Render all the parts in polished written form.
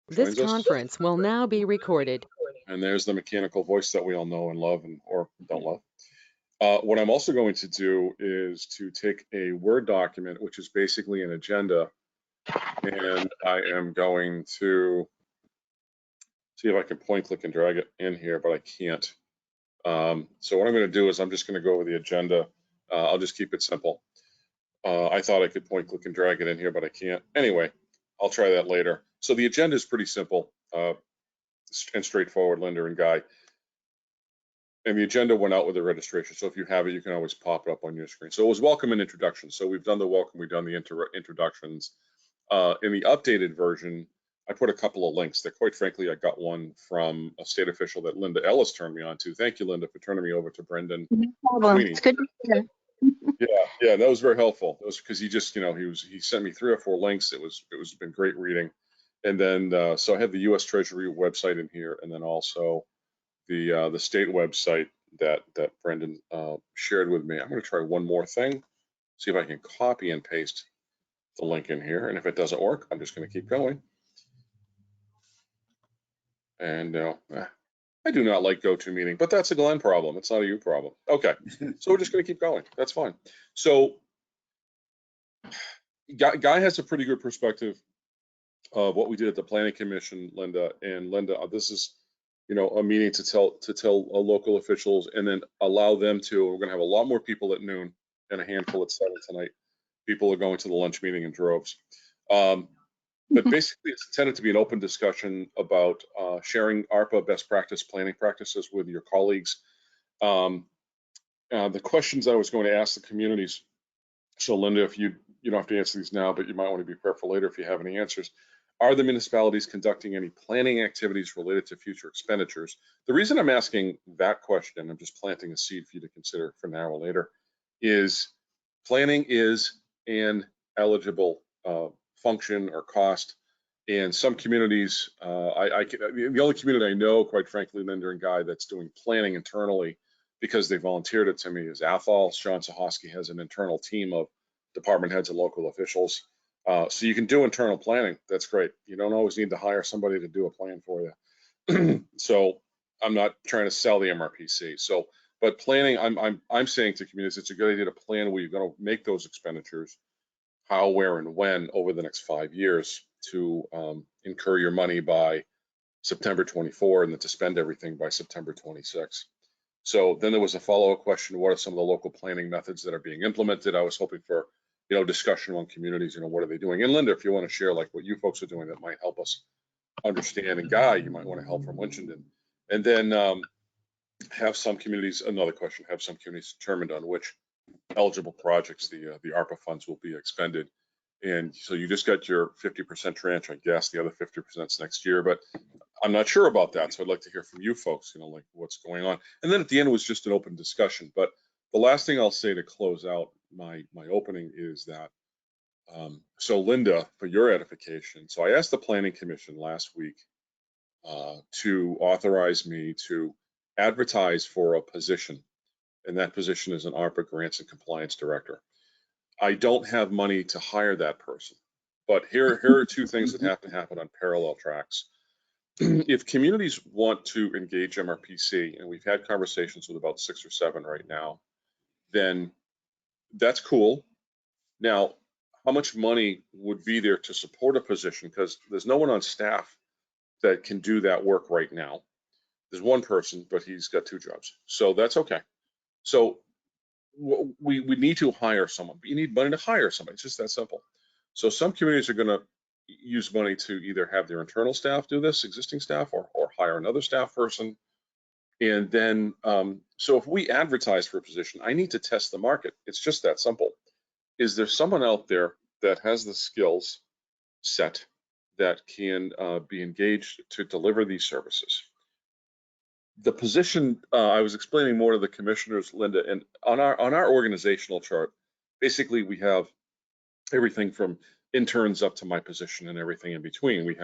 This joins us. conference will now be recorded. And there's the mechanical voice that we all know and love or don't love. What I'm also going to do is to take a Word document, which is basically an agenda, and I am going to see if I can point, click, and drag it in here, but I can't. So what I'm going to do is I'm just going to go over the agenda. I'll just keep it simple. I thought I could point, click, and drag it in here, but I can't. Anyway, I'll try that later. So the agenda is pretty simple and straightforward, Linda and Guy. And the agenda went out with the registration. So if you have it, you can always pop it up on your screen. So it was welcome and introduction. So we've done the welcome, we've done the introductions. In the updated version, I put a couple of links that, quite frankly, I got one from a state official that Linda Ellis turned me on to. Thank you, Linda, for turning me over to Brendan Sweeney. It's good to hear. Yeah, that was very helpful. It was because he just, he sent me 3 or 4 links. It was been great reading. And then so I have the U.S. Treasury website in here, and then also the state website that Brendan shared with me. I'm going to try one more thing, see if I can copy and paste the link in here. And if it doesn't work, I'm just going to keep going. And I do not like GoToMeeting, but that's a Glenn problem. It's not a you problem. Okay, so we're just going to keep going. That's fine. So Guy has a pretty good perspective of what we did at the Planning Commission, Linda. And Linda, this is, a meeting to tell local officials, and then allow them to. We're going to have a lot more people at noon and a handful at 7 tonight. People are going to the lunch meeting in droves. But basically, it's intended to be an open discussion about sharing ARPA best practice planning practices with your colleagues. The questions I was going to ask the communities. So, Linda, if you don't have to answer these now, but you might want to be prepared for later if you have any answers. Are the municipalities conducting any planning activities related to future expenditures? The reason I'm asking that question, I'm just planting a seed for you to consider for now or later, is planning is an eligible function or cost. And some communities, the only community I know, quite frankly, Linda and Guy, that's doing planning internally because they volunteered it to me is Athol. Sean Sahosky has an internal team of department heads and local officials. So you can do internal planning. That's great. You don't always need to hire somebody to do a plan for you. So I'm not trying to sell the MRPC. So, but planning, I'm saying to communities, it's a good idea to plan where you're going to make those expenditures, how, where, and when over the next 5 years to incur your money by September 24, and then to spend everything by September 26. So then there was a follow-up question: what are some of the local planning methods that are being implemented? I was hoping for discussion among communities. What are they doing? And Linda, if you want to share like what you folks are doing that might help us understand, and Guy, you might want to help from Winchendon. And then have some communities, another question, have some communities determined on which eligible projects the ARPA funds will be expended. And so you just got your 50% tranche, I guess. The other 50% is next year, but I'm not sure about that. So I'd like to hear from you folks, like what's going on. And then at the end was just an open discussion. But the last thing I'll say to close out my opening is that, so Linda, for your edification, so I asked the Planning Commission last week to authorize me to advertise for a position, and that position is an ARPA Grants and Compliance Director. I don't have money to hire that person, but here are 2 things that have to happen on parallel tracks. If communities want to engage MRPC, and we've had conversations with about 6 or 7 right now, then that's cool. Now, how much money would be there to support a position? Because there's no one on staff that can do that work right now. There's one person, but he's got 2 jobs, so that's okay. So we need to hire someone, but you need money to hire somebody. It's just that simple. So some communities are going to use money to either have their internal staff do this, existing staff, or hire another staff person. And then, so if we advertise for a position, I need to test the market. It's just that simple. Is there someone out there that has the skills set that can be engaged to deliver these services? The position, I was explaining more to the commissioners, Linda, and on our organizational chart, basically we have everything from interns up to my position and everything in between.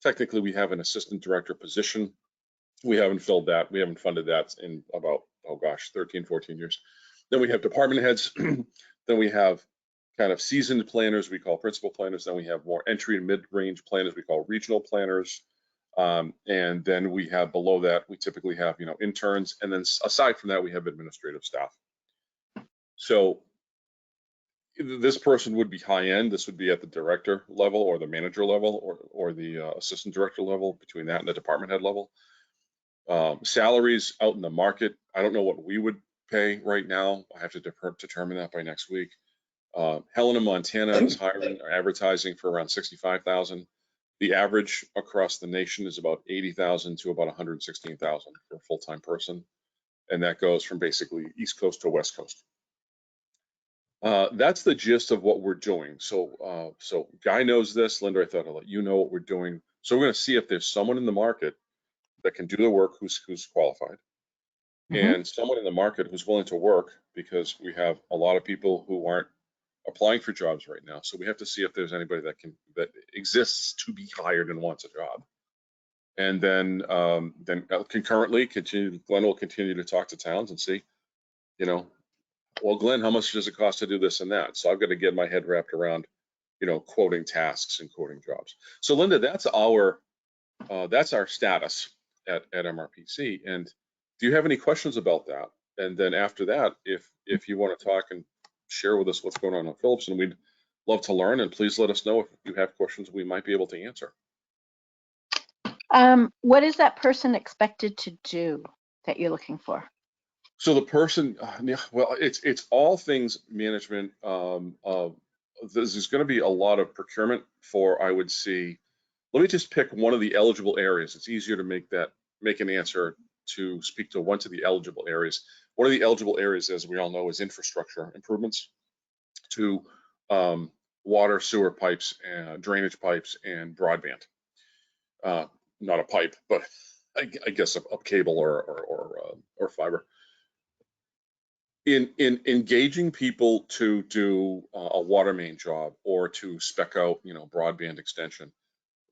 Technically we have an assistant director position. We haven't filled that. We haven't funded that in about, 13, 14 years. Then we have department heads. Then we have kind of seasoned planners we call principal planners. Then we have more entry and mid-range planners we call regional planners. And then we have below that, we typically have, interns. And then aside from that, we have administrative staff. So this person would be high end. This would be at the director level or the manager level or the assistant director level, between that and the department head level. Salaries out in the market, I don't know what we would pay right now. I have to determine that by next week. Helena, Montana is hiring or advertising for around 65,000. The average across the nation is about 80,000 to about 116,000 for a full-time person. And that goes from basically East Coast to West Coast. That's the gist of what we're doing. So Guy knows this. Linda, I thought I'd let you know what we're doing. So we're going to see if there's someone in the market that can do the work who's qualified, and someone in the market who's willing to work, because we have a lot of people who aren't applying for jobs right now. So we have to see if there's anybody that exists to be hired and wants a job. And then concurrently, Glenn will continue to talk to towns and see, well, Glenn, how much does it cost to do this and that? So I've got to get my head wrapped around, quoting tasks and quoting jobs. So Linda, that's our status at MRPC. And do you have any questions about that? And then after that, if you want to talk and share with us what's going on Phillips, and we'd love to learn, and please let us know if you have questions we might be able to answer. What is that person expected to do that you're looking for? So the person, well, it's all things management. There's going to be a lot of procurement for, I would see. Let me just pick one of the eligible areas. It's easier to make an answer to speak to one of the eligible areas. One of the eligible areas, as we all know, is infrastructure improvements to water, sewer pipes, drainage pipes, and broadband. Not a pipe, but I guess a cable or fiber. In engaging people to do a water main job or to spec out, broadband extension,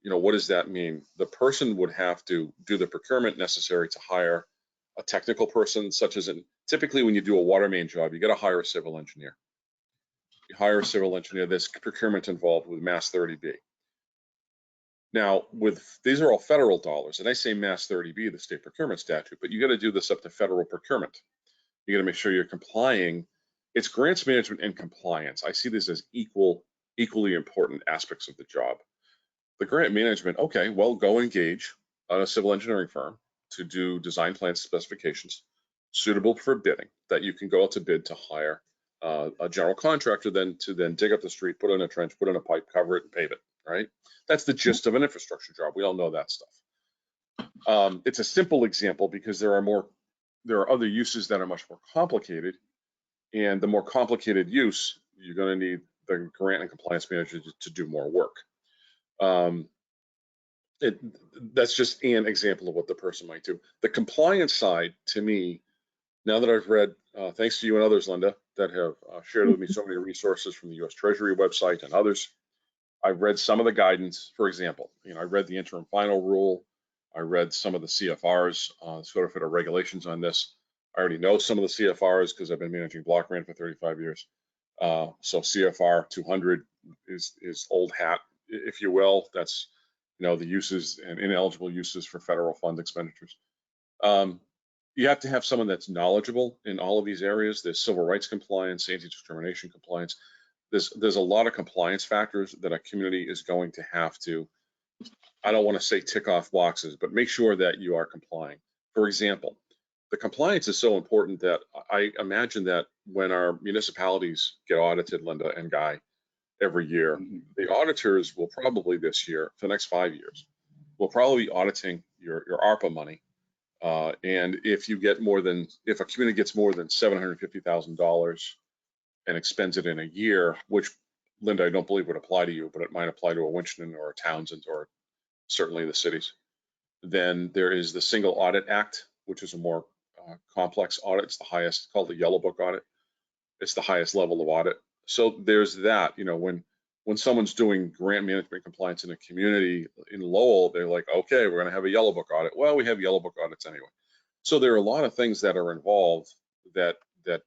what does that mean? The person would have to do the procurement necessary to hire a technical person, such as typically when you do a water main job, you got to hire a civil engineer. You hire a civil engineer. There's procurement involved with Mass 30B. Now, these are all federal dollars, and I say Mass 30B, the state procurement statute, but you got to do this up to federal procurement. You got to make sure you're complying. It's grants management and compliance. I see this as equally important aspects of the job. The grant management, okay, well, go engage a civil engineering firm to do design plan specifications suitable for bidding, that you can go out to bid to hire a general contractor to then dig up the street, put in a trench, put in a pipe, cover it, and pave it, right? That's the gist of an infrastructure job. We all know that stuff. It's a simple example because there are other uses that are much more complicated, and the more complicated use, you're going to need the grant and compliance manager to do more work. That's just an example of what the person might do. The compliance side, to me, now that I've read, thanks to you and others, Linda, that have shared with me so many resources from the U.S. Treasury website and others, I've read some of the guidance. For example, I read the interim final rule. I read some of the CFRs, sort of fit of regulations on this. I already know some of the CFRs because I've been managing block grant for 35 years. So CFR 200 is old hat, if you will. That's the uses and ineligible uses for federal fund expenditures. You have to have someone that's knowledgeable in all of these areas. There's civil rights compliance, anti-discrimination compliance. There's a lot of compliance factors that a community is going to have to, I don't want to say tick off boxes, but make sure that you are complying. For example, the compliance is so important that I imagine that when our municipalities get audited, Linda and Guy, every year, the auditors will probably this year, for the next 5 years, will probably be auditing your ARPA money. And if a community gets more than $750,000 and expends it in a year, which, Linda, I don't believe would apply to you, but it might apply to a Winchendon or a Townsend or certainly the cities, then there is the Single Audit Act, which is a more complex audit. It's the highest, called the Yellow Book audit. It's the highest level of audit. So there's that, when someone's doing grant management compliance in a community in Lowell, they're like, okay, we're going to have a Yellow Book audit. Well, we have Yellow Book audits anyway. So there are a lot of things that are involved that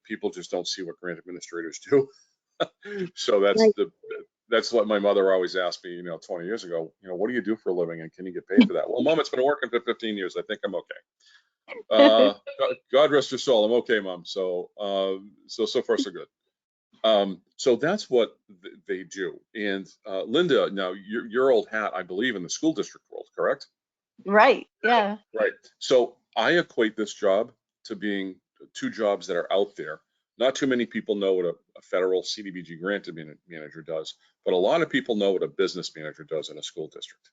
people just don't see what grant administrators do. So Right. that's what my mother always asked me, 20 years ago, what do you do for a living and can you get paid for that? Well, Mom, it's been working for 15 years. I think I'm okay. God rest her soul. I'm okay, Mom. So far so good. So that's what they do. And Linda, now your old hat, I believe, in the school district world, correct? Right. Yeah. Right. So I equate this job to being two jobs that are out there. Not too many people know what a federal CDBG grant manager does, but a lot of people know what a business manager does in a school district.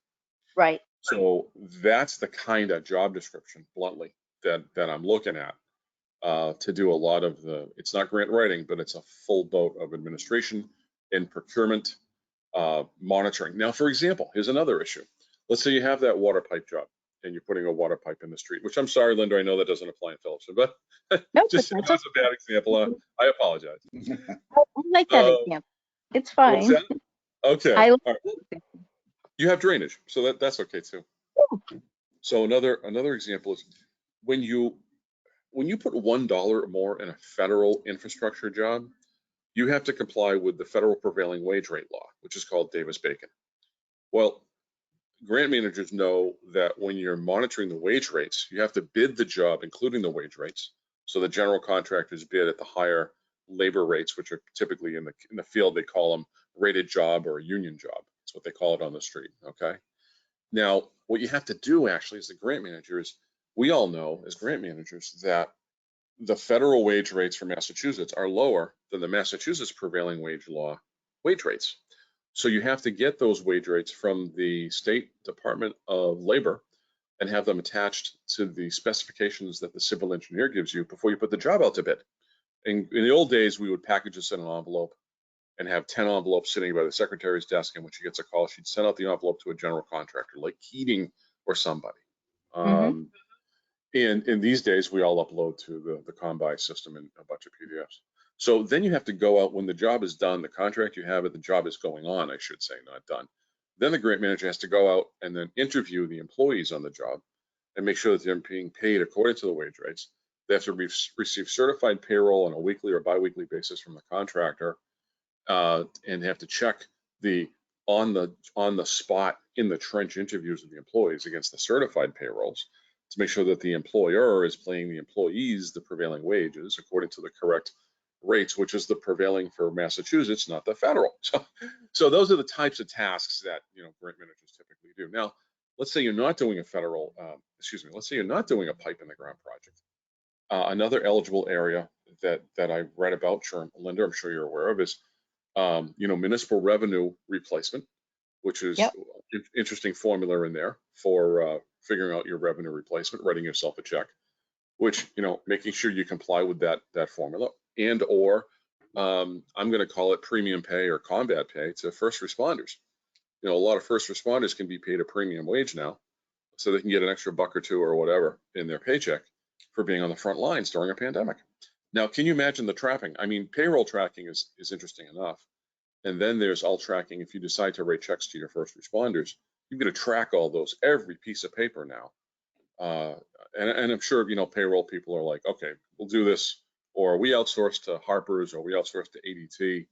Right. So that's the kind of job description, bluntly, that I'm looking at to do a lot of it's not grant writing, but it's a full boat of administration and procurement monitoring. Now, for example, here's another issue. Let's say you have that water pipe job and you're putting a water pipe in the street, which I'm sorry, Linda, I know that doesn't apply in Phillipston, but No, but just that that's was a bad example. I apologize. I like that example. It's What's fine. that? Okay. I like All right. that example. You have drainage, so that's okay too. So another example is when you put $1 or more in a federal infrastructure job, you have to comply with the federal prevailing wage rate law, which is called Davis-Bacon. Well, grant managers know that when you're monitoring the wage rates, you have to bid the job, including the wage rates. So the general contractors bid at the higher labor rates, which are typically in the field, they call them rated job or a union job. That's what they call it on the street, okay? Now, what you have to do actually as the grant manager is, we all know as grant managers that the federal wage rates for Massachusetts are lower than the Massachusetts prevailing wage law wage rates. So you have to get those wage rates from the State Department of Labor and have them attached to the specifications that the civil engineer gives you before you put the job out to bid. In the old days, we would package this in an envelope and have 10 envelopes sitting by the secretary's desk, and when she gets a call, she'd send out the envelope to a general contractor like Keating or somebody. Mm-hmm. And these days, we all upload to the Combi system in a bunch of PDFs. So then you have to go out when the job is done, the contract you have it, the job is going on, I should say, not done. Then the grant manager has to go out and then interview the employees on the job and make sure that they're being paid according to the wage rates. They have to receive certified payroll on a weekly or biweekly basis from the contractor, and have to check the on the spot in the trench interviews of the employees against the certified payrolls to make sure that the employer is paying the employees the prevailing wages according to the correct rates, which is the prevailing for Massachusetts, not the federal. So those are the types of tasks that grant managers typically do. Now, let's say you're not doing a federal, let's say you're not doing a pipe in the ground project. Another eligible area that I've read about, sure, Linda, I'm sure you're aware of, is municipal revenue replacement, which is Yep. interesting formula in there for figuring out your revenue replacement, writing yourself a check, which, making sure you comply with that formula, and or I'm going to call it premium pay or combat pay to first responders. A lot of first responders can be paid a premium wage now, so they can get an extra buck or two or whatever in their paycheck for being on the front lines during a pandemic. Now, can you imagine the trapping? I mean, payroll tracking is interesting enough. And then there's all tracking. If you decide to write checks to your first responders, you're going to track all those, every piece of paper now. And I'm sure, payroll people are like, okay, we'll do this, or we outsource to Harper's, or we outsource to ADT.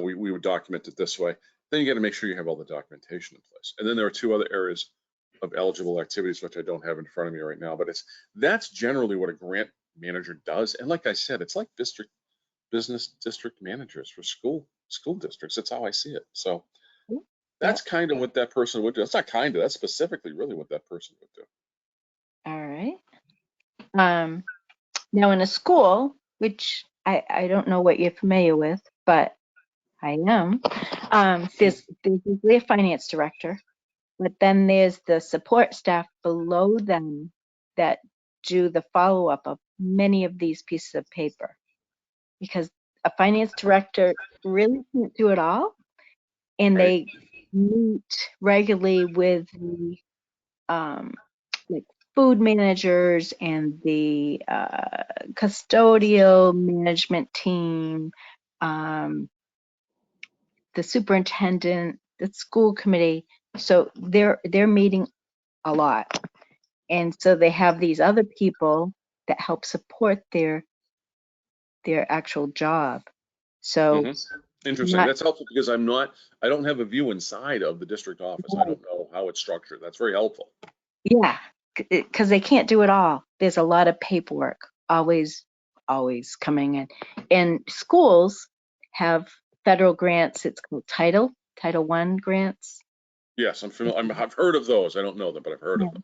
We would document it this way. Then you got to make sure you have all the documentation in place. And then there are two other areas of eligible activities, which I don't have in front of me right now, but that's generally what a grant manager does. And like I said, it's like business district managers for school districts. That's how I see it. So that's Yep. kind of what that person would do. That's not kind of, that's specifically really what that person would do. All right. Now in a school, which I don't know what you're familiar with, but I am, there's usually a finance director, but then there's the support staff below them that do the follow-up of many of these pieces of paper, because a finance director really can't do it all, and Right. they meet regularly with the like food managers and the custodial management team, the superintendent, the school committee. So they're meeting a lot, and so they have these other people that help support their actual job. So Mm-hmm. Interesting. not, That's helpful because I don't have a view inside of the district office. I don't know how it's structured. That's very helpful. yeah, because they can't do it all. There's a lot of paperwork always coming in. And schools have federal grants. It's called Title I grants. Yes, I'm familiar. I've heard of those. I don't know them, but I've heard of them.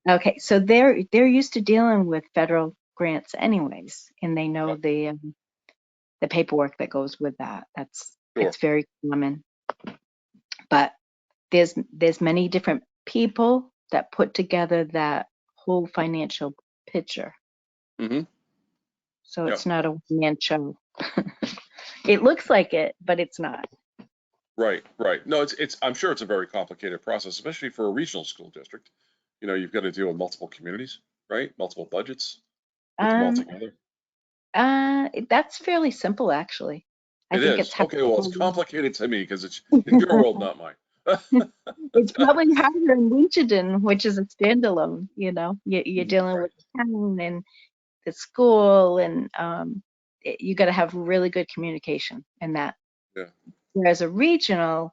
Okay, so they're used to dealing with federal grants anyways, and they know Yeah, the paperwork that goes with that. sure. It's very common. But there's many different people that put together that whole financial picture. Mm-hmm. So Yeah. it's not a one-man show. It looks like it, but it's not. Right. Right. No, I'm sure it's a very complicated process, especially for a regional school district. You've got to deal with multiple communities, right? Multiple budgets, put them all Um, together. that's fairly simple, actually. I It think is. it's Okay. Well, it's complicated to me because it's your world, not mine. it's probably harder in Winchendon, which is a standalone. You're dealing Right. with the town and the school, and you got to have really good communication in that. Yeah. Whereas a regional,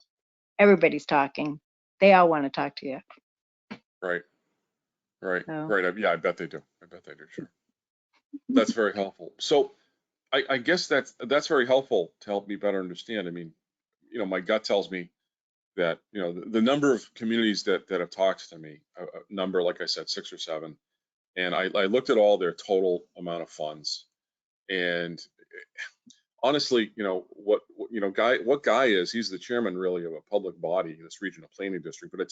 everybody's talking. They all want to talk to you. Right. Right. So, Right. Yeah, I bet they do. I bet they do. Sure. That's very helpful. So I guess that's very helpful to help me better understand. I mean, my gut tells me that, the number of communities that have talked to me, a number, like I said, 6 or 7, and I looked at all their total amount of funds, and honestly, what Guy is, he's the chairman really of a public body, this regional planning district, but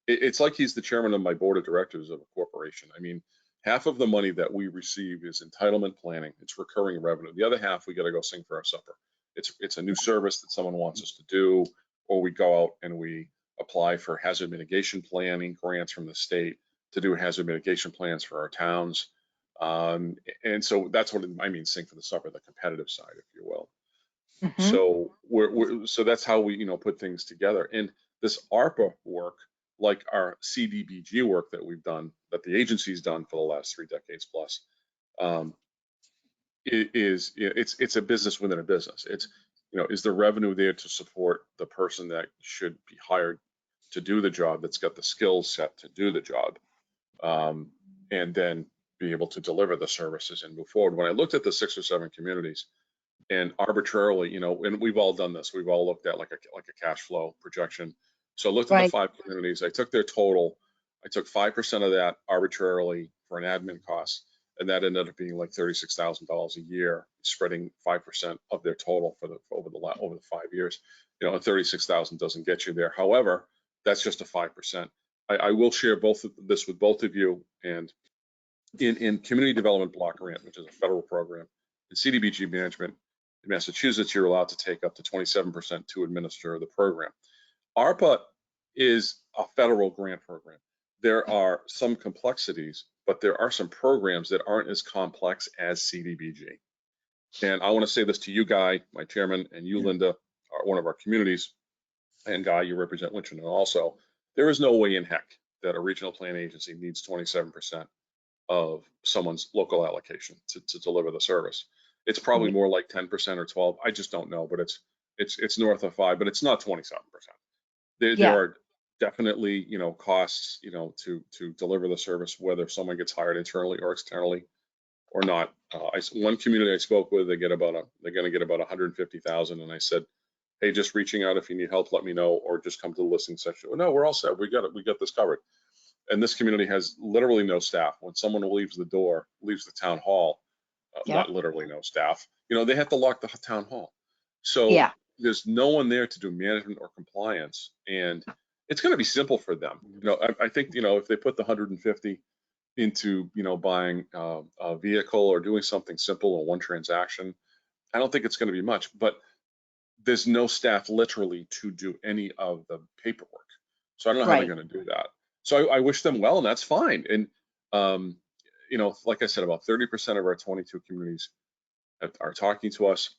it's like he's the chairman of my board of directors of a corporation. I mean, half of the money that we receive is entitlement planning. It's recurring revenue. The other half, we got to go sing for our supper. It's a new service that someone wants us to do, or we go out and we apply for hazard mitigation planning grants from the state to do hazard mitigation plans for our towns. And so that's what I mean, sing for the supper, the competitive side, if you will. mhm. So so that's how we, put things together. And this ARPA work, like our CDBG work that we've done, that the agency's done for the last 3 decades plus, um, it's a business within a business. Is the revenue there to support the person that should be hired to do the job, that's got the skills set to do the job, and then be able to deliver the services and move forward. When I looked at the 6 or 7 communities, and arbitrarily, and we've all done this, we've all looked at like a cash flow projection. So I looked at the Right. 5 communities, I took their total, I took 5% of that arbitrarily for an admin cost, and that ended up being like $36,000 a year, spreading 5% of their total over the 5 years. And 36,000 doesn't get you there. However, that's just a 5%. I will share both of this with both of you, and in Community Development Block Grant, which is a federal program, in CDBG management in Massachusetts, you're allowed to take up to 27% to administer the program. ARPA is a federal grant program. There are some complexities, but there are some programs that aren't as complex as CDBG. And I want to say this to you, Guy, my chairman, and you, Linda, are one of our communities, and Guy, you represent Winchendon also. There is no way in heck that a regional plan agency needs 27% of someone's local allocation to deliver the service. It's probably more like 10% or 12. I just don't know, but it's north of 5, but it's not 27%. There Yeah. are definitely, costs, to deliver the service, whether someone gets hired internally or externally or not. One community I spoke with, they're going to get about 150,000, and I said, hey, just reaching out, if you need help, let me know, or just come to the listening section. Well, no, we're all set. We got it. We got this covered. And this community has literally no staff. When someone leaves the town hall, Yeah. not literally no staff, they have to lock the town hall. So Yeah. there's no one there to do management or compliance, and it's going to be simple for them. I think, if they put the 150 into, buying a vehicle or doing something simple in one transaction, I don't think it's going to be much, but there's no staff literally to do any of the paperwork. So I don't know how they're Right. going to do that. So I wish them well, and that's fine. And, like I said, about 30% of our 22 communities are talking to us.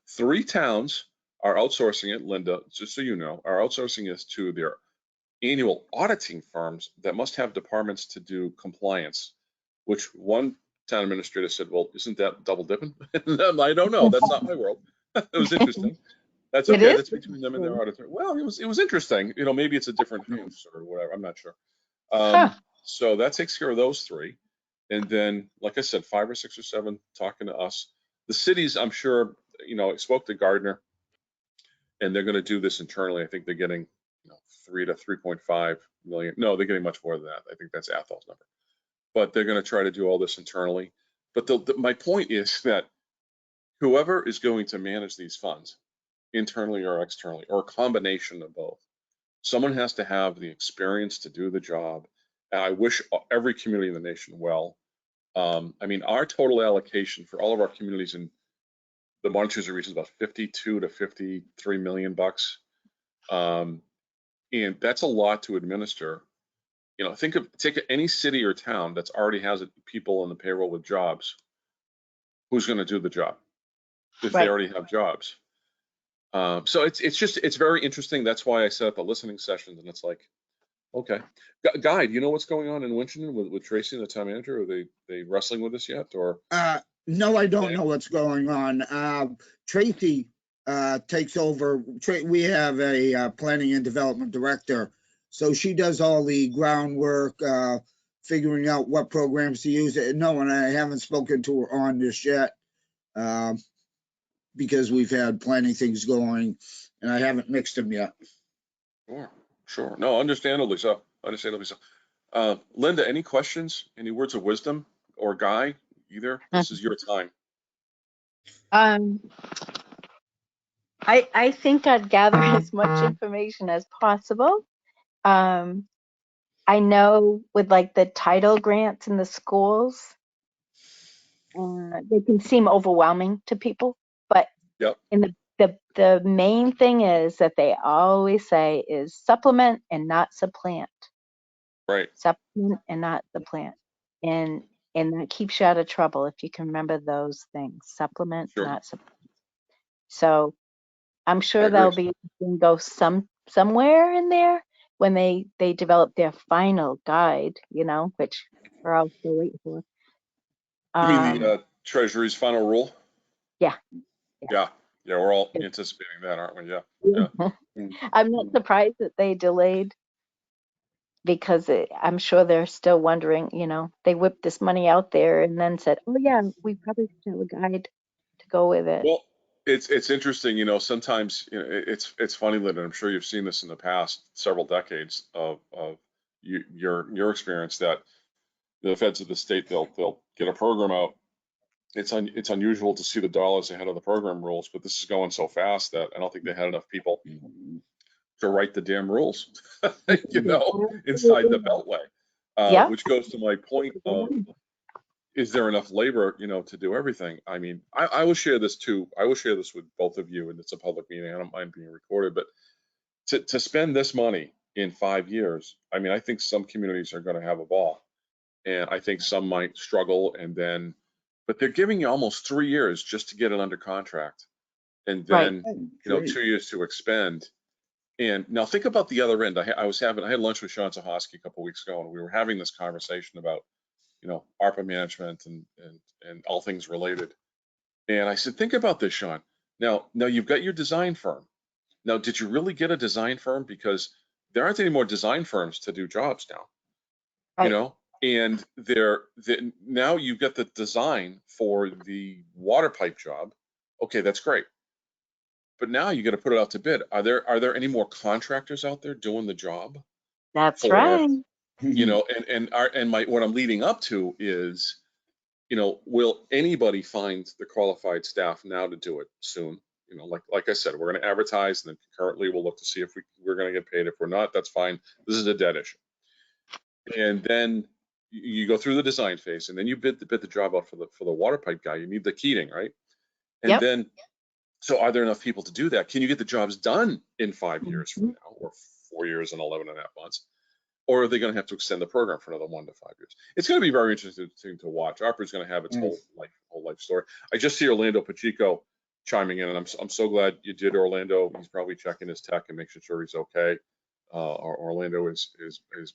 3 towns are outsourcing it, Linda, just so you know, are outsourcing this to their annual auditing firms that must have departments to do compliance, which one town administrator said, well, isn't that double dipping? I don't know. That's not my world. It was interesting. That's It okay. is That's between them and their interesting. auditor. Well, it was interesting. You know, maybe it's a different house or whatever. I'm not sure. Huh. So that takes care of those three. And then, like I said, 5 or 6 or 7 talking to us. The cities, I'm sure, you know, I spoke to Gardner, and they're going to do this internally. I think they're getting, you know, 3 to 3.5 million. No, they're getting much more than that. I think that's Athol's number. But they're going to try to do all this internally. But my point is that whoever is going to manage these funds, internally or externally, or a combination of both, someone has to have the experience to do the job. And I wish every community in the nation well. I mean, our total allocation for all of our communities in the Montezuma region is about 52 to 53 million bucks. And that's a lot to administer. You know, take any city or town that's already has people on the payroll with jobs. Who's going to do the job if they Right. already have jobs? So it's very interesting. That's why I set up the listening sessions, and it's like, okay, Guy, do you know what's going on in Winchendon with Tracy and the town manager? Are they wrestling with this yet, or? No, I don't know what's going on. Tracy takes over. We have a planning and development director, so she does all the groundwork, figuring out what programs to use. No, and I haven't spoken to her on this yet, because we've had planning things going, and I haven't mixed them yet. Sure. No, understandably so. Understandably so. Linda, any questions? Any words of wisdom, or Guy, either? This is your time. Um, I think I'd gather as much information as possible. I know with like the title grants in the schools, they can seem overwhelming to people, but Yep. in the main thing is that they always say is supplement and not supplant. Right. Supplement and not supplant. And that keeps you out of trouble if you can remember those things. Supplement, Sure. not supplant. So I'm I sure agree. there'll be go somewhere in there when they develop their final guide, you know, which we're all still waiting for. You mean the Treasury's final rule? Yeah. Yeah. Yeah, we're all Yeah. anticipating that, aren't we? Yeah. Yeah. Mm. I'm not surprised that they delayed because I'm sure they're still wondering, you know, they whipped this money out there and then said, oh yeah, we probably should have a guide to go with it. Well, it's interesting, you know, sometimes, you know, it's funny, Linda, I'm sure you've seen this in the past several decades of your experience, that the feds of the state, they'll get a program out. It's unusual to see the dollars ahead of the program rules, but this is going so fast that I don't think they had enough people to write the damn rules, you know, inside the Beltway, Yep. which goes to my point of, is there enough labor, you know, to do everything? I mean, I will share this too. I will share this with both of you, and it's a public meeting. I don't mind being recorded, but to spend this money in 5 years, I mean, I think some communities are going to have a ball, and I think some might struggle, but they're giving you almost 3 years just to get it under contract, and Right. then, you know, 2 years to expend. And now think about the other end. I had lunch with Sean Zahoski a couple of weeks ago, and we were having this conversation about, you know, ARPA management and all things related. And I said, think about this, Sean. Now you've got your design firm. Now, did you really get a design firm? Because there aren't any more design firms to do jobs now, you Right. know, and now you've got the design for the water pipe job. Okay, that's great. But now you got to put it out to bid. Are there any more contractors out there doing the job That's for, right. you know, what I'm leading up to is, you know, will anybody find the qualified staff now to do it soon? You know, like I said, we're going to advertise, and then concurrently we'll look to see if we're going to get paid. If we're not, that's fine. This is a dead issue. And then you go through the design phase, and then you bid the job out for the water pipe guy. You need the Keating, right? And Yep. then, so are there enough people to do that? Can you get the jobs done in 5 years from now, or 4 years and 11 and a half months? Or are they going to have to extend the program for another 1 to 5 years? It's going to be very interesting to watch. ARPA is going to have its whole life story. I just see Orlando Pacheco chiming in, and I'm so glad you did, Orlando. He's probably checking his tech and making sure he's okay. Orlando is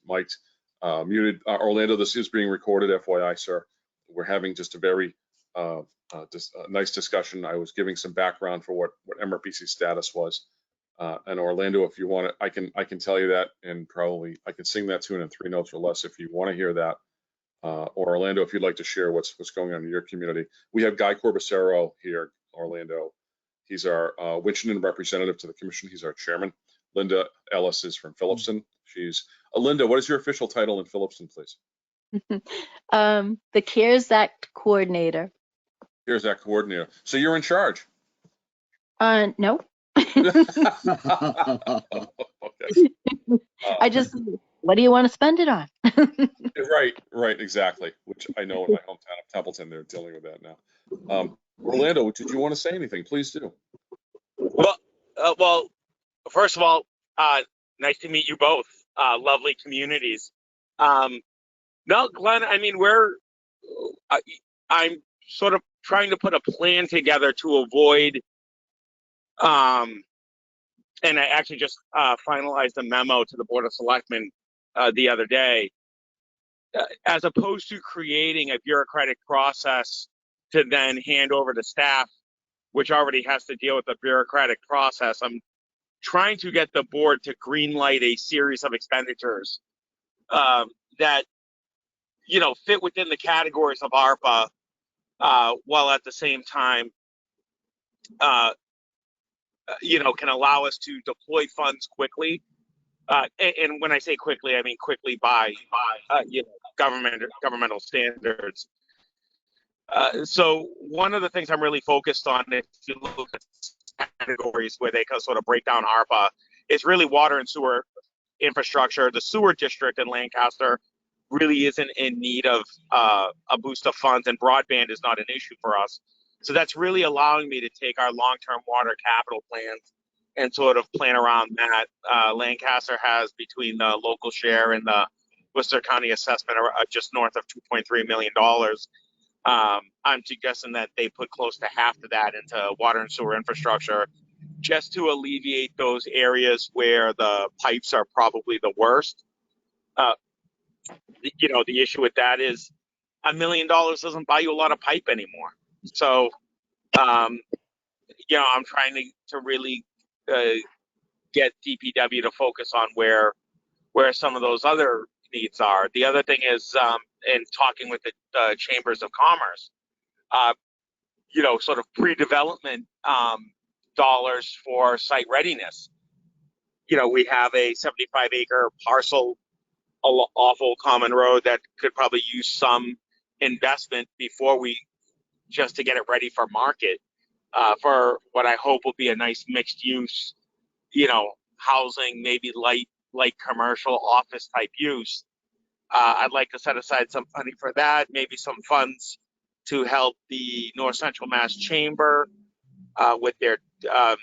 mic'd, muted. Orlando, this is being recorded, FYI, sir. We're having just a very just a nice discussion. I was giving some background for what MRPC status was. And Orlando, if you want it, I can tell you that, and probably I can sing that tune in 3 notes or less if you want to hear that. Or Orlando, if you'd like to share what's going on in your community. We have Guy Corbacero here, Orlando. He's our Winchendon representative to the commission. He's our chairman. Linda Ellis is from Phillipston. She's Linda. What is your official title in Phillipston, please? The CARES Act coordinator. CARES Act coordinator. So you're in charge. No. Okay. I just, what do you want to spend it on? Right, exactly. Which I know in my hometown of Templeton, they're dealing with that now. Orlando, did you want to say anything? Please do. Well, first of all, nice to meet you both. Lovely communities. No, Glenn, I mean, I'm sort of trying to put a plan together to avoid, and I actually just finalized a memo to the Board of Selectmen the other day, as opposed to creating a bureaucratic process to then hand over to staff, which already has to deal with the bureaucratic process. I'm trying to get the board to green light a series of expenditures that, fit within the categories of ARPA, while at the same time, can allow us to deploy funds quickly. And when I say quickly, I mean quickly by, governmental standards. So one of the things I'm really focused on, if you look at categories where they can sort of break down ARPA, is really water and sewer infrastructure. The sewer district in Lancaster really isn't in need of a boost of funds, and broadband is not an issue for us. So that's really allowing me to take our long-term water capital plans and sort of plan around that. Lancaster has, between the local share and the Worcester County assessment, just north of $2.3 million. I'm suggesting that they put close to half of that into water and sewer infrastructure, just to alleviate those areas where the pipes are probably the worst. The issue with that is $1 million doesn't buy you a lot of pipe anymore. So, I'm trying to really get DPW to focus on where some of those other needs are. The other thing is, in talking with the chambers of commerce, sort of pre-development dollars for site readiness. We have a 75-acre parcel off Old Common Road that could probably use some investment just to get it ready for market, for what I hope will be a nice mixed use, housing, maybe light commercial office type use. I'd like to set aside some money for that, maybe some funds to help the North Central Mass Chamber with their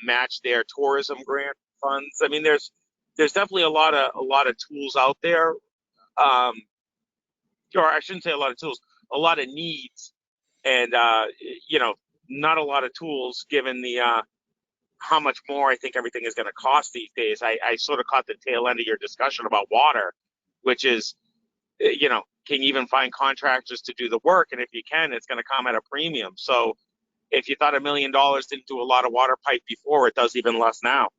match their tourism grant funds. I mean, there's definitely a lot of tools out there, or I shouldn't say a lot of tools, a lot of needs, and not a lot of tools given the how much more I think everything is going to cost these days. I sort of caught the tail end of your discussion about water, which is, can you even find contractors to do the work? And if you can, it's going to come at a premium. So if you thought $1 million didn't do a lot of water pipe before, it does even less now.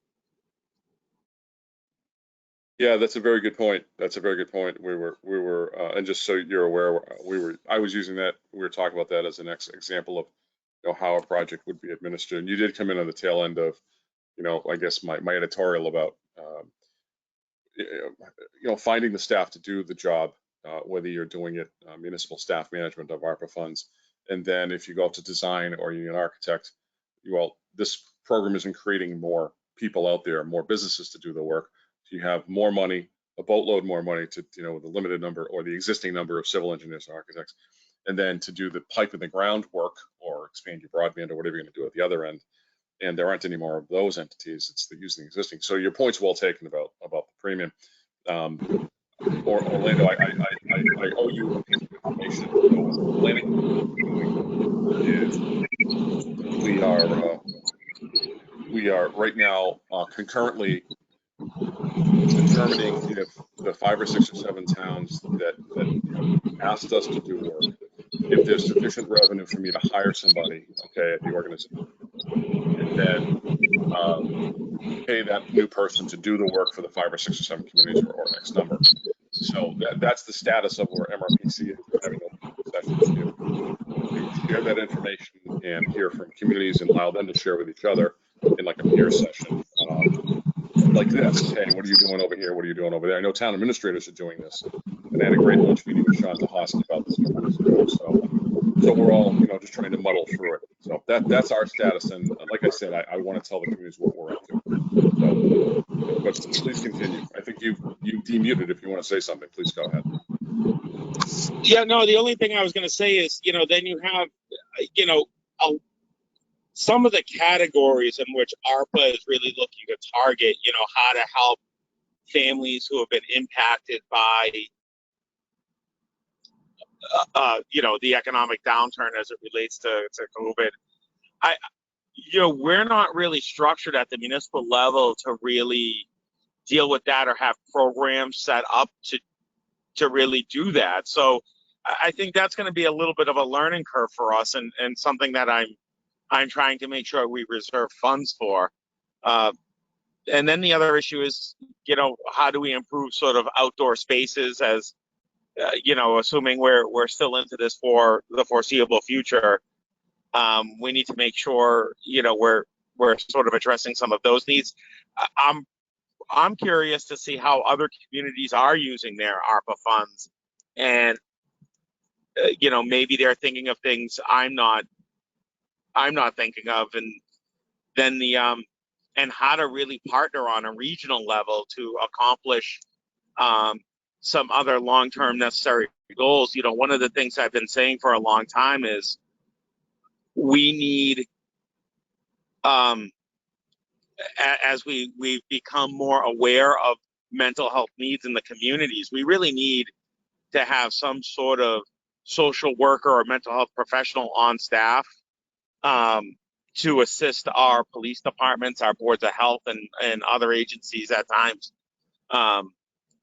Yeah, that's a very good point. We were, and just so you're aware, I was using that. We were talking about that as an example of, how a project would be administered. And you did come in on the tail end of, I guess my editorial about, finding the staff to do the job, whether you're doing it municipal staff management of ARPA funds, and then if you go to design or you're an architect, this program isn't creating more people out there, more businesses to do the work. So you have more money, a boatload more money to, the limited number or the existing number of civil engineers and architects, and then to do the pipe in the ground work or expand your broadband or whatever you're going to do at the other end. And there aren't any more of those entities. It's using existing. So your point's well taken about the premium. Orlando, I owe you information. We are right now concurrently determining if the 5 or 6 or 7 towns that have asked us to do work if there's sufficient revenue for me to hire somebody, okay, at the organization, and then pay that new person to do the work for the 5 or 6 or 7 communities or X number. So that's the status of where MRPC is. We're having open sessions to share that information and hear from communities and allow them to share with each other in like a peer session. Like this, hey, what are you doing over here? What are you doing over there? I know town administrators are doing this, and I had a great lunch meeting with Sean Zahoski about this a couple weeks ago. So we're all, just trying to muddle through it. So that's our status, and like I said, I want to tell the communities what we're up to. So, but please continue. I think you demuted. If you want to say something, please go ahead. Yeah, no, the only thing I was going to say is, then you have, some of the categories in which ARPA is really looking to target, how to help families who have been impacted by, the economic downturn as it relates to COVID. We're not really structured at the municipal level to really deal with that or have programs set up to really do that. So I think that's going to be a little bit of a learning curve for us, and something that I'm trying to make sure we reserve funds for. And then the other issue is, how do we improve sort of outdoor spaces as, assuming we're still into this for the foreseeable future. We need to make sure, we're sort of addressing some of those needs. I'm curious to see how other communities are using their ARPA funds, and maybe they're thinking of things I'm not thinking of, and then and how to really partner on a regional level to accomplish some other long-term necessary goals. One of the things I've been saying for a long time is we need, as we've become more aware of mental health needs in the communities, we really need to have some sort of social worker or mental health professional on staff to assist our police departments, our boards of health, and other agencies at times.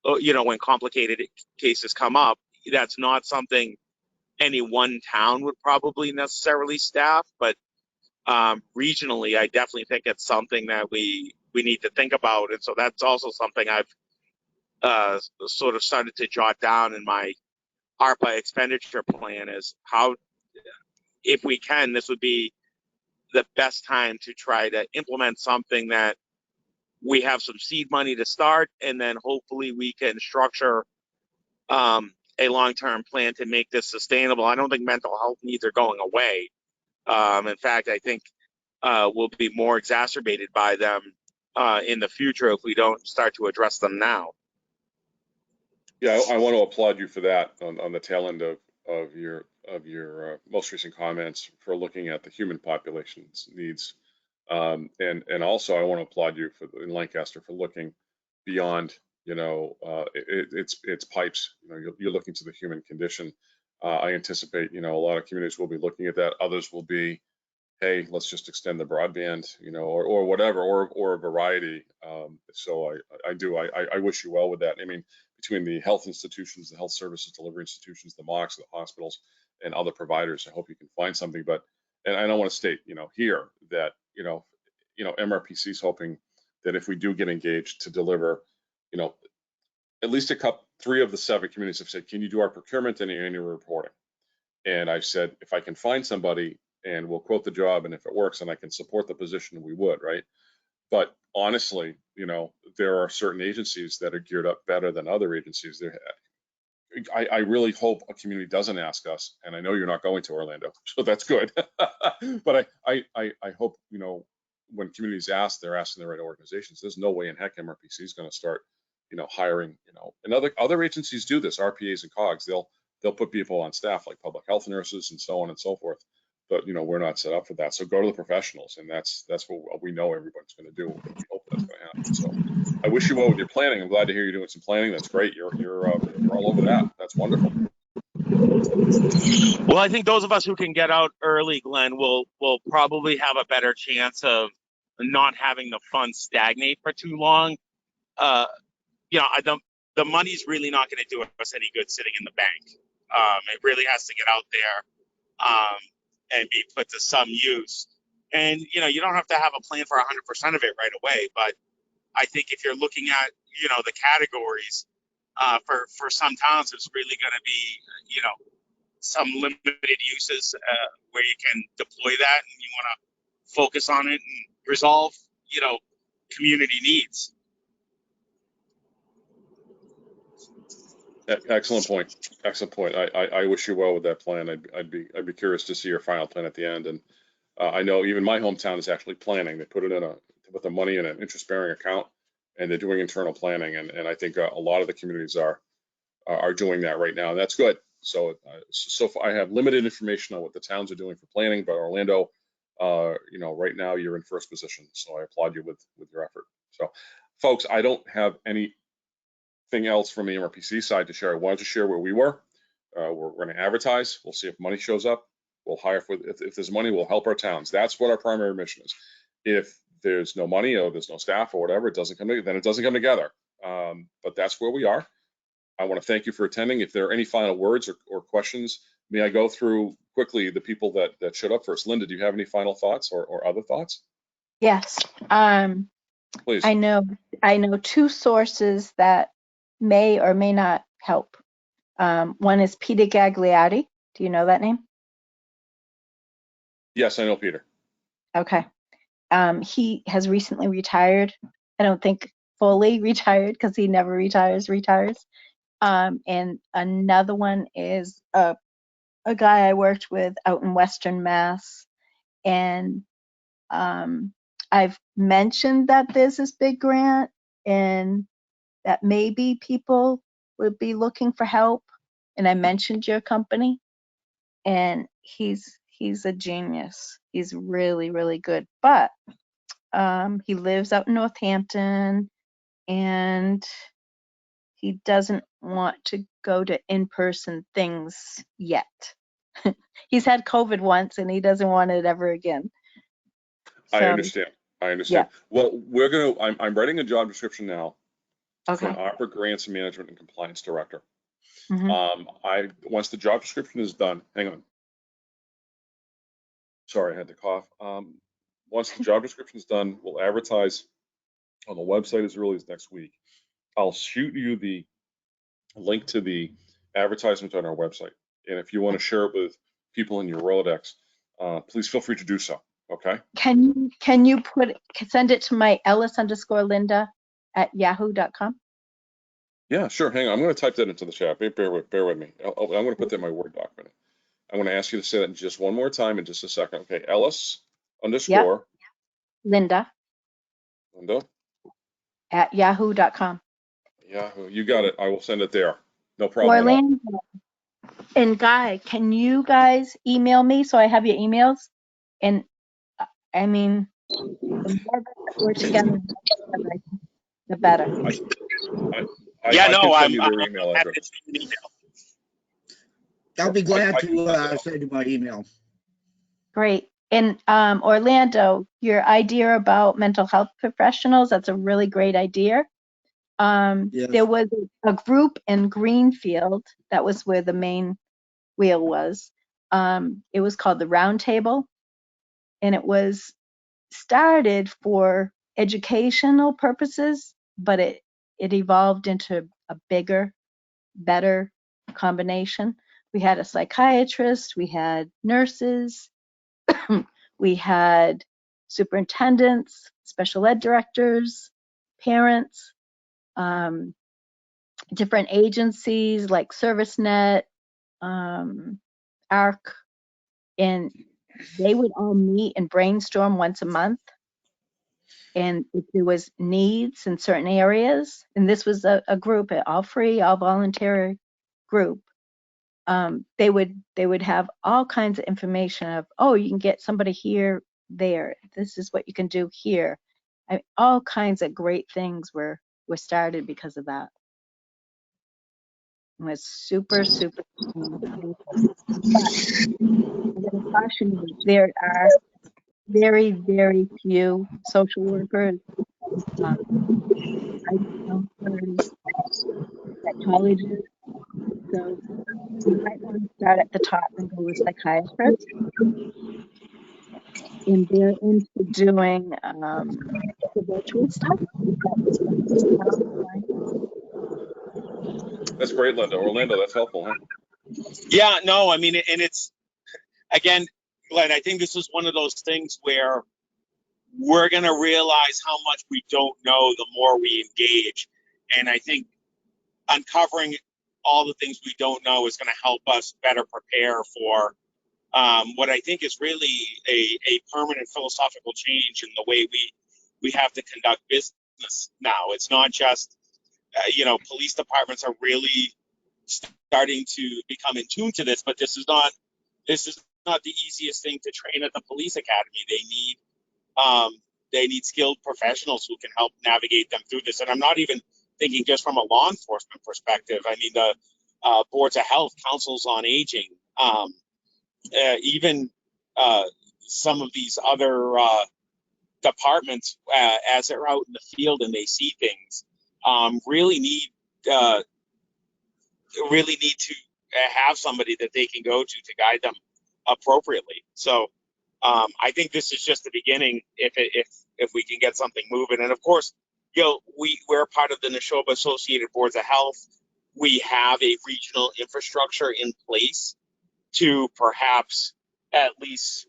When complicated cases come up, that's not something any one town would probably necessarily staff, but regionally, I definitely think it's something that we need to think about. And so that's also something I've sort of started to jot down in my ARPA expenditure plan, is how, if we can, this would be the best time to try to implement something that we have some seed money to start, and then hopefully we can structure a long-term plan to make this sustainable. I don't think mental health needs are going away. In fact, I think will be more exacerbated by them in the future if we don't start to address them now. Yeah, I want to applaud you for that on the tail end of your most recent comments, for looking at the human population's needs. And also I want to applaud you in Lancaster for looking beyond, it's pipes. You're looking to the human condition. I anticipate, a lot of communities will be looking at that. Others will be, hey, let's just extend the broadband, or whatever, or a variety. So I wish you well with that. I mean, between the health institutions, the health services delivery institutions, the MOCs, the hospitals, and other providers, I hope you can find something. And I don't want to state, here that, MRPC is hoping that if we do get engaged to deliver, at least three of the 7 communities have said, can you do our procurement and annual reporting? And I said, if I can find somebody, and we'll quote the job, and if it works and I can support the position, we would, right? But honestly, there are certain agencies that are geared up better than other agencies. I really hope a community doesn't ask us, and I know you're not going to, Orlando, so that's good. But I hope, when communities ask, they're asking the right organizations. There's no way in heck MRPC is going to start, hiring, and other agencies do this, RPAs and COGs. They'll put people on staff like public health nurses and so on and so forth. But we're not set up for that. So go to the professionals, and that's what we know everybody's going to do. We hope that's going to happen. So I wish you well with your planning. I'm glad to hear you're doing some planning. That's great. You're all over that. That's wonderful. Well, I think those of us who can get out early, Glenn, will probably have a better chance of not having the funds stagnate for too long. The money's really not going to do us any good sitting in the bank. It really has to get out there and be put to some use. And you don't have to have a plan for 100% of it right away, but I think if you're looking at the categories for some towns, it's really going to be some limited uses where you can deploy that, and you want to focus on it and resolve community needs. Excellent point. Excellent point. I wish you well with that plan. I'd be curious to see your final plan at the end. And I know even my hometown is actually planning. They put the money in an interest-bearing account, and they're doing internal planning. And I think a lot of the communities are doing that right now. And that's good. So I have limited information on what the towns are doing for planning, but Orlando, right now you're in first position. So I applaud you with your effort. So, folks, I don't have anything else from the MRPC side to share. I wanted to share where we were. We're going to advertise. We'll see if money shows up. We'll hire if there's money, we'll help our towns. That's what our primary mission is. If there's no money or there's no staff or whatever, it doesn't come together. But that's where we are. I want to thank you for attending. If there are any final words or questions, may I go through quickly the people that showed up first? Linda, do you have any final thoughts or other thoughts? Yes. Please. I know two sources that may or may not help. One is Peter Gagliardi. Do you know that name? Yes, I know Peter. Okay. He has recently retired. I don't think fully retired because he never retires. And another one is a guy I worked with out in Western Mass. And I've mentioned that there's this big grant and that maybe people would be looking for help. And I mentioned your company, and he's a genius. He's really, really good. But he lives out in Northampton, and he doesn't want to go to in-person things yet. He's had COVID once, and he doesn't want it ever again. So, I understand. Yeah. Well, I'm writing a job description now for an Okay. ARPA Grants Management and Compliance Director. Mhm. Once the job description is done, hang on. Sorry, I had to cough. Once the job description is done, we'll advertise on the website as early as next week. I'll shoot you the link to the advertisement on our website. And if you want to share it with people in your Rolodex, please feel free to do so. Okay. Can you send it to my ellis_linda@yahoo.com? Yeah, sure. Hang on. I'm going to type that into the chat. Bear with me. I'm going to put that in my Word document. I'm going to ask you to say that just one more time in just a second. Okay. Ellis _ Linda Linda. @yahoo.com. Yahoo. You got it. I will send it there. No problem at all. Orlando and Guy, can you guys email me so I have your emails? And I mean, the more that we're together, the better. I can send you their email happy address. to send an email. I'll be glad to send you my email. Great. And Orlando, your idea about mental health professionals, that's a really great idea. Yes. There was a group in Greenfield, that was where the main wheel was. It was called the Round Table, and it was started for educational purposes, but it evolved into a bigger, better combination. We had a psychiatrist, we had nurses, we had superintendents, special ed directors, parents, different agencies like ServiceNet, ARC, and they would all meet and brainstorm once a month. And if there was needs in certain areas, and this was a group, all free, all volunteer group, they would have all kinds of information of, oh, you can get somebody here, there. This is what you can do here. All kinds of great things were started because of that. It was super, super. But I'm going to caution you, there are very, very few social workers, guidance counselors, psychologists. So You might want to start at the top and go with psychiatrists. And they're into doing the virtual stuff. That's great, Linda. Orlando, that's helpful, huh? Yeah, no, I mean, and it's, again, Glenn, I think this is one of those things where we're going to realize how much we don't know the more we engage. And I think uncovering all the things we don't know is going to help us better prepare for what I think is really a permanent philosophical change in the way we have to conduct business now. It's not just, police departments are really starting to become in tune to this, but this is not the easiest thing to train at the police academy. They need skilled professionals who can help navigate them through this. And I'm not even thinking just from a law enforcement perspective. I mean, the boards of health, councils on aging, even some of these other departments, as they're out in the field and they see things, really need to have somebody that they can go to guide them appropriately. So I think this is just the beginning. If we can get something moving, and of course, we're part of the Neshoba Associated Boards of Health. We have a regional infrastructure in place to perhaps at least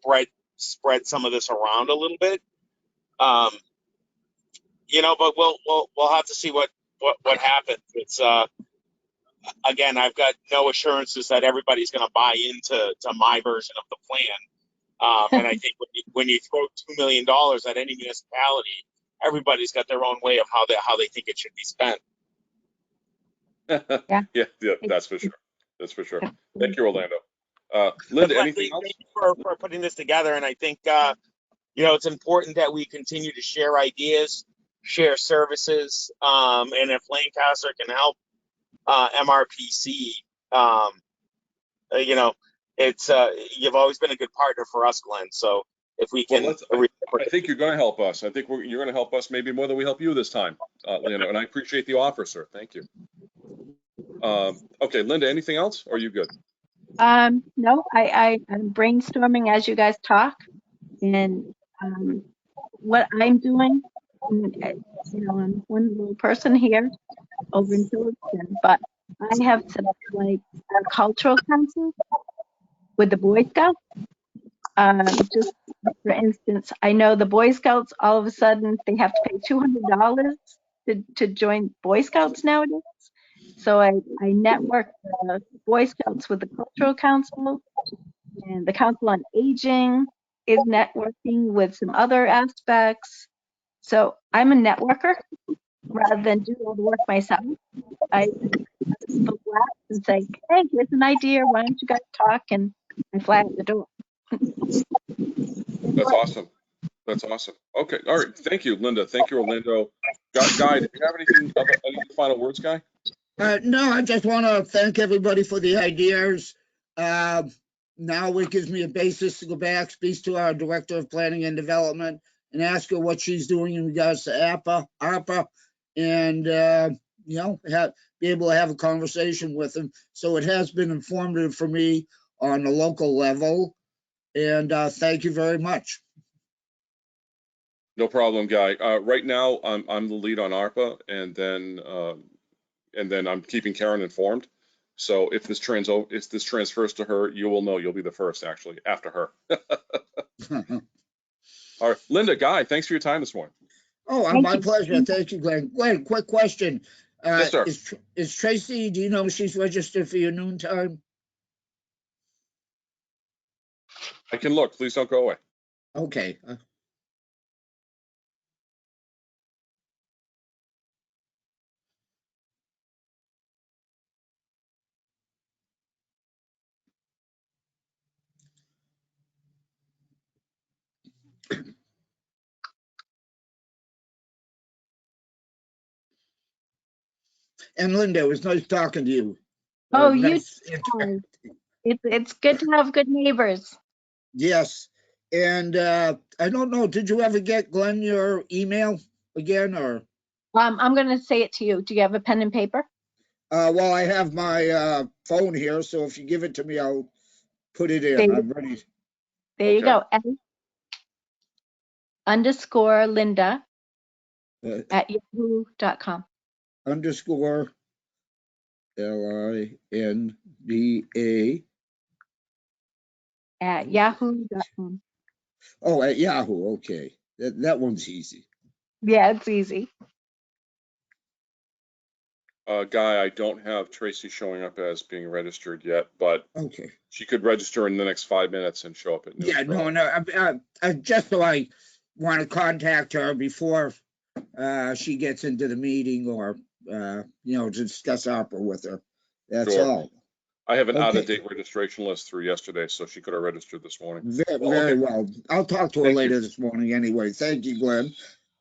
spread some of this around a little bit. But we'll have to see what happens. It's again, I've got no assurances that everybody's going to buy into my version of the plan. And I think when you throw $2 million at any municipality, everybody's got their own way of how they think it should be spent. Yeah, that's for sure. That's for sure. Thank you, Orlando. Linda, anything else? Thank you for putting this together. And I think, it's important that we continue to share ideas, share services. And if Lancaster can help MRPC, it's you've always been a good partner for us, Glenn. So if we can, I think you're going to help us. I think you're going to help us maybe more than we help you this time, Linda. And I appreciate the offer, sir. Thank you. Okay, Linda, anything else? Or are you good? No, I'm brainstorming as you guys talk, and what I'm doing. I'm one little person here over in Phillipston, but I have set up like a cultural council with the Boy Scouts. Just for instance, I know the Boy Scouts, all of a sudden they have to pay $200 to join Boy Scouts nowadays. So I network the Boy Scouts with the Cultural Council, and the Council on Aging is networking with some other aspects. So I'm a networker rather than do all the work myself. I people laugh and say, "Hey, here's an idea. Why don't you guys talk?" And I fly out the door. That's awesome. That's awesome. Okay. All right. Thank you, Linda. Thank you, Orlando. Guy, do you have any final words, Guy? No, I just want to thank everybody for the ideas. Now it gives me a basis to go back, speak to our Director of Planning and Development, and ask her what she's doing in regards to ARPA, and be able to have a conversation with them. So it has been informative for me on the local level, and thank you very much. No problem, Guy. Right now, I'm the lead on ARPA, and then I'm keeping Karen informed. So if this transfers to her, you will know. You'll be the first, actually, after her. All right, Linda, Guy, thanks for your time this morning. Oh, my pleasure. Thank you, Glenn. Glenn, quick question. Yes, sir. Is Tracy, do you know if she's registered for your noon time? I can look. Please don't go away. Okay. And Linda, it was nice talking to you. Oh, it's good to have good neighbors. Yes. And I don't know, did you ever get Glenn your email again, or? I'm going to say it to you. Do you have a pen and paper? Well, I have my phone here, so if you give it to me, I'll put it in. I'm ready. There you Okay. go. _Linda Uh, at yahoo.com. _ LINDA. At yahoo.com. Oh, at Yahoo. Okay. That one's easy. Yeah, it's easy. Guy, I don't have Tracy showing up as being registered yet, but Okay. she could register in the next 5 minutes and show up at noon. Yeah, no. Just so I want to contact her before she gets into the meeting or, discuss ARPA with her. That's Sure. all. I have an Okay. out-of-date registration list through yesterday, so she could have registered this morning. Very, Well, very okay. well. I'll talk to her Thank you. later this morning anyway. Thank you, Glenn.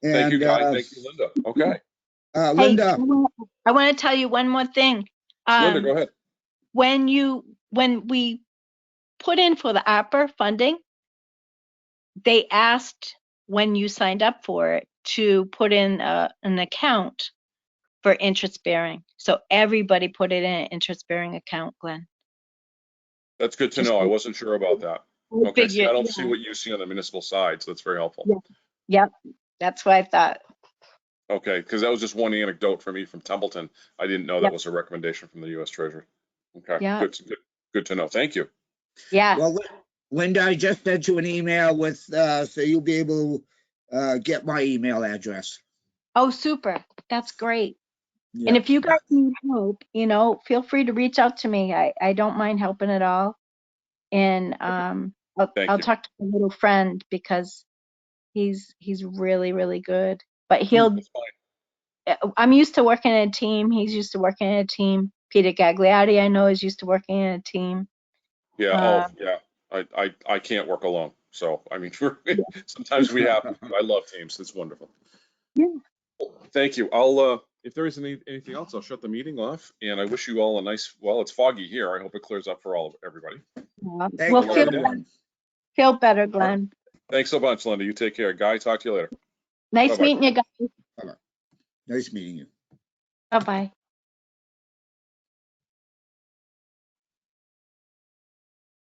Thank you, And Guy. Thank you, Linda. Okay. Hey, Linda, I want to tell you one more thing. Linda, go ahead. When we put in for the ARPA funding, they asked when you signed up for it to put in an account for interest bearing. So everybody put it in an interest bearing account, Glenn. That's good to Just know. I wasn't sure about that. I Okay. See, I figured, don't see what you see on the municipal side, so that's very helpful. Yeah. Yep, that's what I thought. Okay, because that was just one anecdote for me from Templeton. I didn't know that Yep. was a recommendation from the U.S. Treasury. Okay, Yeah. good to know. Thank you. Yeah. well, Linda, I just sent you an email with, so you'll be able to get my email address. Oh, super. That's great. Yeah. And if you guys need help, feel free to reach out to me. I don't mind helping at all. And Thank I'll you. talk to my little friend because he's really, really good. But he'll That's fine. I'm used to working in a team. He's used to working in a team. Peter Gagliardi, I know, is used to working in a team. Yeah. Yeah. I can't work alone. So I mean, sometimes we have to. I love teams. It's wonderful. Yeah. Thank you. I'll if there isn't anything else, I'll shut the meeting off. And I wish you all a nice. Well, it's foggy here. I hope it clears up for everybody. Thank Well, you, everyone. feel better, All right. Glenn. Thanks so much, Linda. You take care. Guy, talk to you later. Nice Bye-bye. meeting you guys. Nice meeting you. Bye-bye.